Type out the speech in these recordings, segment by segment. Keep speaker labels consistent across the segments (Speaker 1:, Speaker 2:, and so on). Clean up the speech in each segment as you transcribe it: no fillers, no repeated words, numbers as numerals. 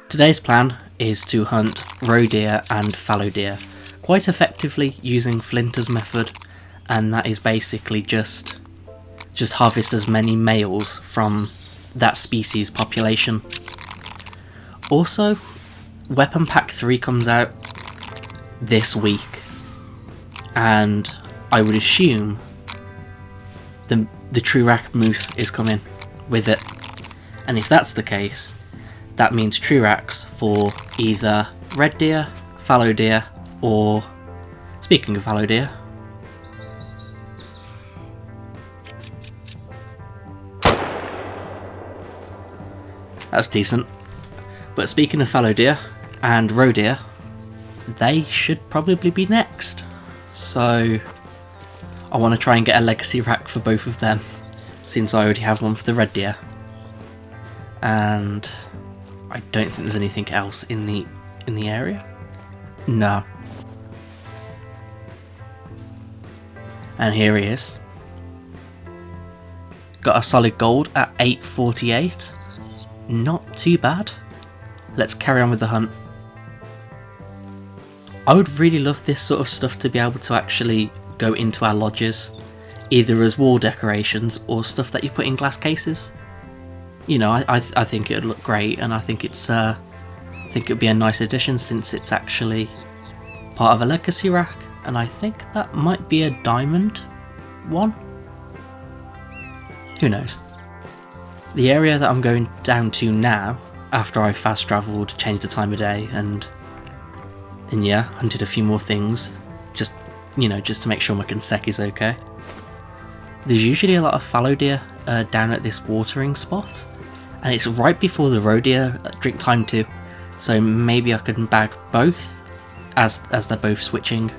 Speaker 1: Today's plan is to hunt roe deer and fallow deer quite effectively using Flinter's method, and that is basically just harvest as many males from that species population. Also, Weapon Pack 3 comes out this week, and I would assume the true rack moose is coming with it, and if that's the case, that means true racks for either red deer, fallow deer, or, speaking of fallow deer, that was decent. But speaking of fallow deer and roe deer, they should probably be next. So I want to try and get a legacy rack for both of them, since I already have one for the red deer. And I don't think there's anything else in the area. No. And here he is. Got a solid gold at 848. Not too bad. Let's carry on with the hunt. I would really love this sort of stuff to be able to actually go into our lodges, either as wall decorations or stuff that you put in glass cases. You know, I think it would look great, and I think it's I think it'd be a nice addition since it's actually part of a legacy rack, and I think that might be a diamond one. Who knows? The area that I'm going down to now, after I've fast travelled, changed the time of day, and yeah, hunted a few more things, just to make sure my consec is okay. There's usually a lot of fallow deer down at this watering spot, and it's right before the roe deer drink time too, so maybe I can bag both as they're both switching.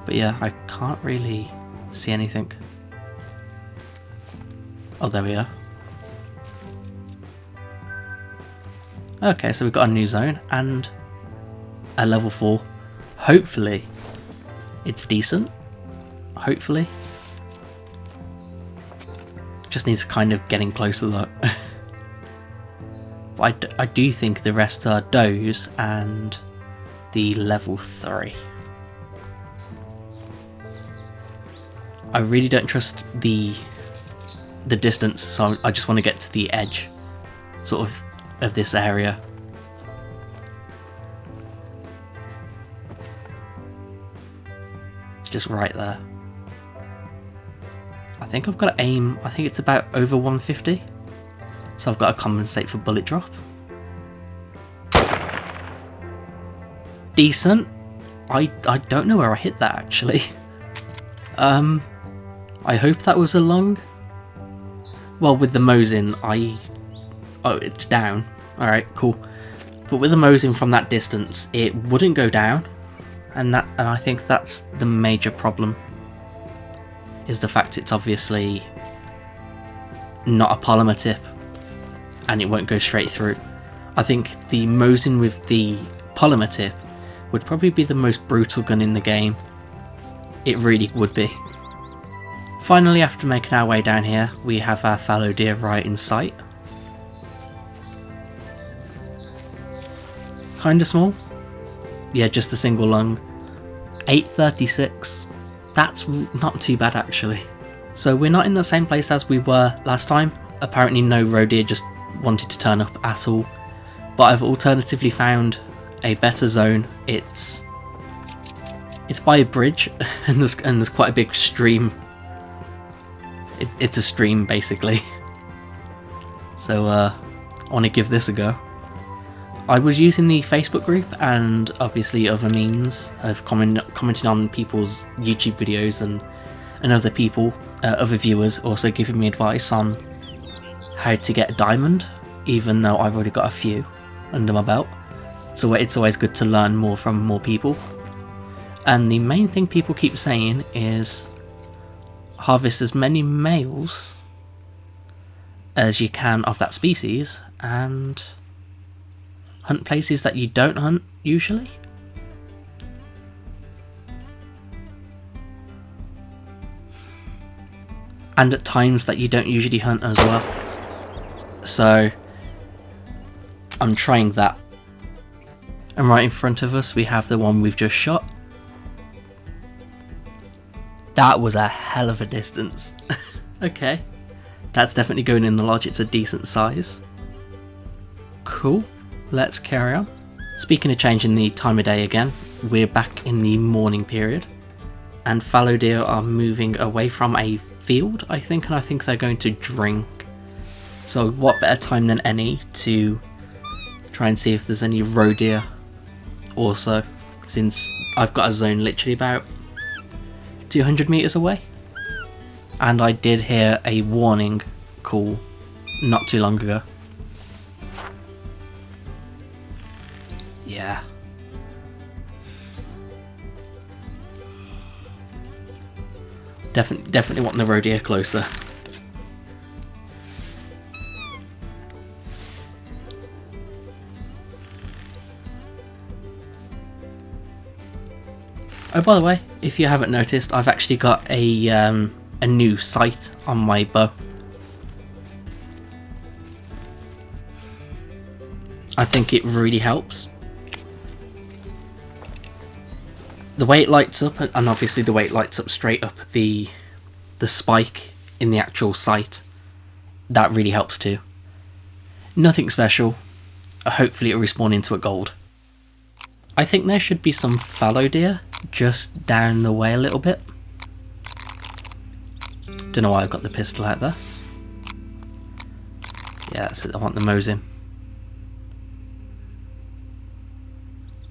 Speaker 1: But yeah, I can't really see anything. Oh, there we are. Okay, so we've got a new zone and a level 4. Hopefully it's decent. Hopefully. Just needs kind of getting closer though. But I do think the rest are does and the level 3. I really don't trust the distance, so I just want to get to the edge sort of this area. It's just right there. I think I've got to aim, I think it's about over 150, so I've got to compensate for bullet drop. Decent. I don't know where I hit that actually. I hope that was a long. Well, with the Mosin, oh, it's down. Alright, cool. But with the Mosin from that distance, it wouldn't go down. And I think that's the major problem. Is the fact it's obviously not a polymer tip. And it won't go straight through. I think the Mosin with the polymer tip would probably be the most brutal gun in the game. It really would be. Finally, after making our way down here, we have our fallow deer right in sight. Kinda small. Yeah, just a single lung. 836. That's not too bad actually. So we're not in the same place as we were last time. Apparently no roe deer just wanted to turn up at all. But I've alternatively found a better zone. It's by a bridge and there's quite a big stream. It's a stream basically. So I want to give this a go. I was using the Facebook group and obviously other means of commenting on people's YouTube videos and other people, other viewers also giving me advice on how to get a diamond, even though I've already got a few under my belt. So it's always good to learn more from more people. And the main thing people keep saying is harvest as many males as you can of that species and hunt places that you don't hunt usually. And at times that you don't usually hunt as well. So I'm trying that. And right in front of us we have the one we've just shot. That was a hell of a distance. Okay, that's definitely going in the lodge, it's a decent size. Cool, let's carry on. Speaking of changing the time of day again, we're back in the morning period. And fallow deer are moving away from a field, I think, and I think they're going to drink. So what better time than any to try and see if there's any roe deer also, since I've got a zone literally about 200 meters away. And I did hear a warning call not too long ago. Yeah. Definitely want the roe deer closer. Oh, by the way, if you haven't noticed, I've actually got a new sight on my bow. I think it really helps. The way it lights up, and obviously the way it lights up straight up the spike in the actual sight, that really helps too. Nothing special. Hopefully it'll respawn into a gold. I think there should be some fallow deer just down the way a little bit. Don't know why I've got the pistol out there. Yeah, that's it, I want the Mosin.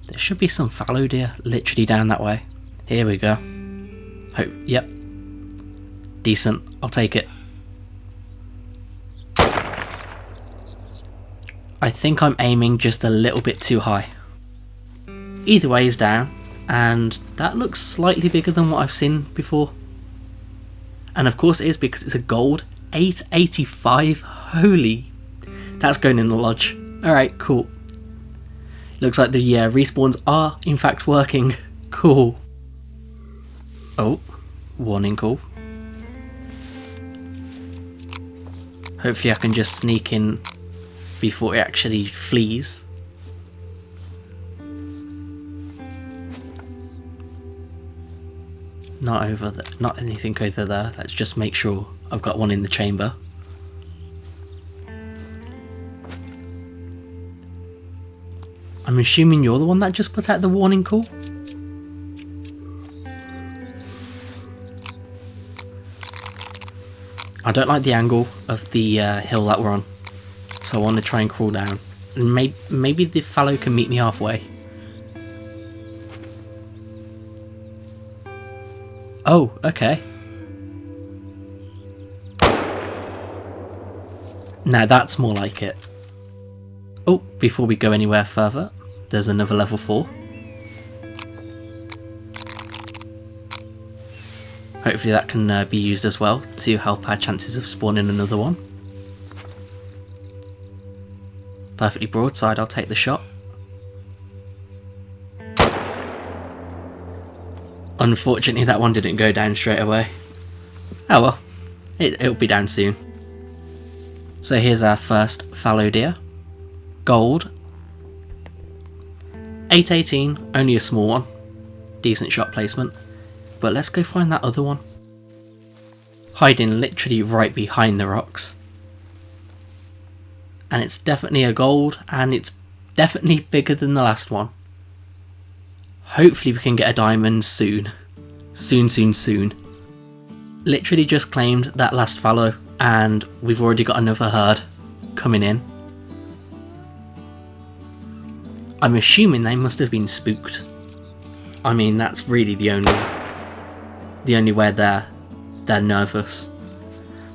Speaker 1: There should be some fallow deer literally down that way. Here we go. Yep. Decent, I'll take it. I think I'm aiming just a little bit too high. Either way is down, and that looks slightly bigger than what I've seen before. And of course it is, because it's a gold. 885, holy, that's going in the lodge. Alright, cool. Looks like the respawns are in fact working. Cool. Oh, warning call. Hopefully I can just sneak in before it actually flees. Not over there, not anything over there. Let's just make sure I've got one in the chamber. I'm assuming you're the one that just put out the warning call? I don't like the angle of the hill that we're on, so I want to try and crawl down. And maybe the fallow can meet me halfway. Oh, okay. Now that's more like it. Oh, before we go anywhere further, there's another level 4. Hopefully that can be used as well to help our chances of spawning another one. Perfectly broadside, I'll take the shot. Unfortunately that one didn't go down straight away. Oh well, it'll be down soon. So here's our first fallow deer. Gold. 818, only a small one. Decent shot placement. But let's go find that other one. Hiding literally right behind the rocks. And it's definitely a gold, and it's definitely bigger than the last one. Hopefully we can get a diamond soon. Soon. Literally just claimed that last fallow, and we've already got another herd coming in. I'm assuming they must have been spooked. I mean, that's really the only way they're nervous.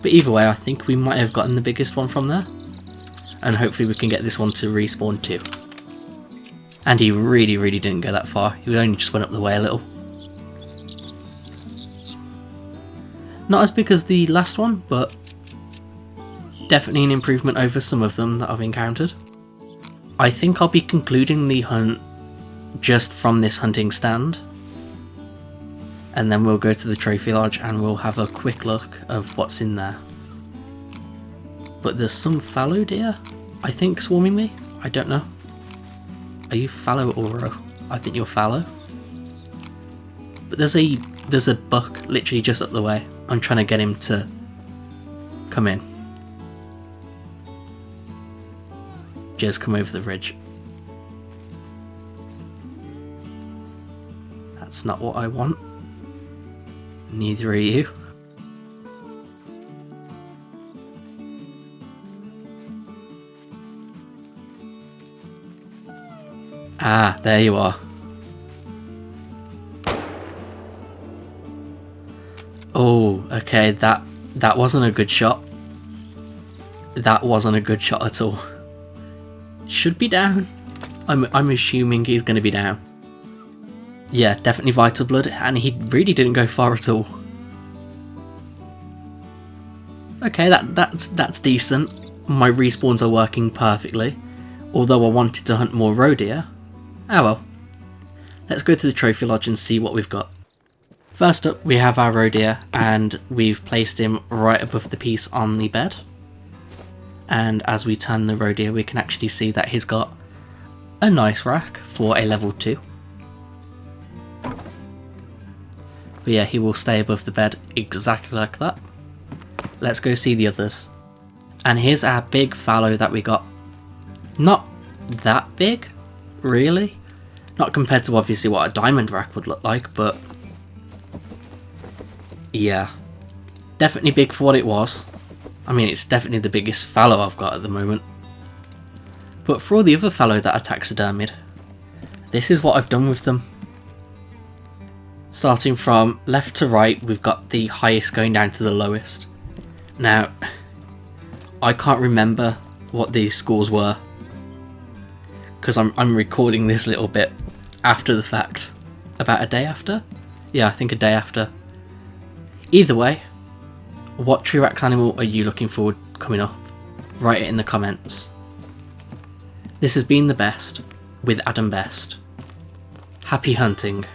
Speaker 1: But either way, I think we might have gotten the biggest one from there. And hopefully we can get this one to respawn too. And he really didn't go that far. He only just went up the way a little. Not as big as the last one, but definitely an improvement over some of them that I've encountered. I think I'll be concluding the hunt just from this hunting stand. And then we'll go to the trophy lodge and we'll have a quick look of what's in there. But there's some fallow deer, I think, swarming me. I don't know. Are you fallow or roe? I think you're fallow. But there's a buck literally just up the way. I'm trying to get him to come in. Just come over the ridge. That's not what I want. Neither are you. Ah, there you are. Oh, okay, that wasn't a good shot. That wasn't a good shot at all. Should be down. I'm assuming he's going to be down. Yeah, definitely vital blood, and he really didn't go far at all. Okay, that's decent. My respawns are working perfectly, although I wanted to hunt more roe deer. Oh well. Let's go to the trophy lodge and see what we've got. First up, we have our roe deer, and we've placed him right above the piece on the bed. And as we turn the roe deer, we can actually see that he's got a nice rack for a level 2. But yeah, he will stay above the bed exactly like that. Let's go see the others. And here's our big fallow that we got. Not that big, really. Not compared to obviously what a diamond rack would look like, but yeah, definitely big for what it was. I mean, it's definitely the biggest fallow I've got at the moment. But for all the other fallow that are taxidermied, this is what I've done with them. Starting from left to right, we've got the highest going down to the lowest. Now, I can't remember what these scores were, because I'm recording this little bit after the fact. About a day after? Yeah, I think a day after. Either way, what Truax animal are you looking forward coming up? Write it in the comments. This has been The Best with Adam Best. Happy hunting.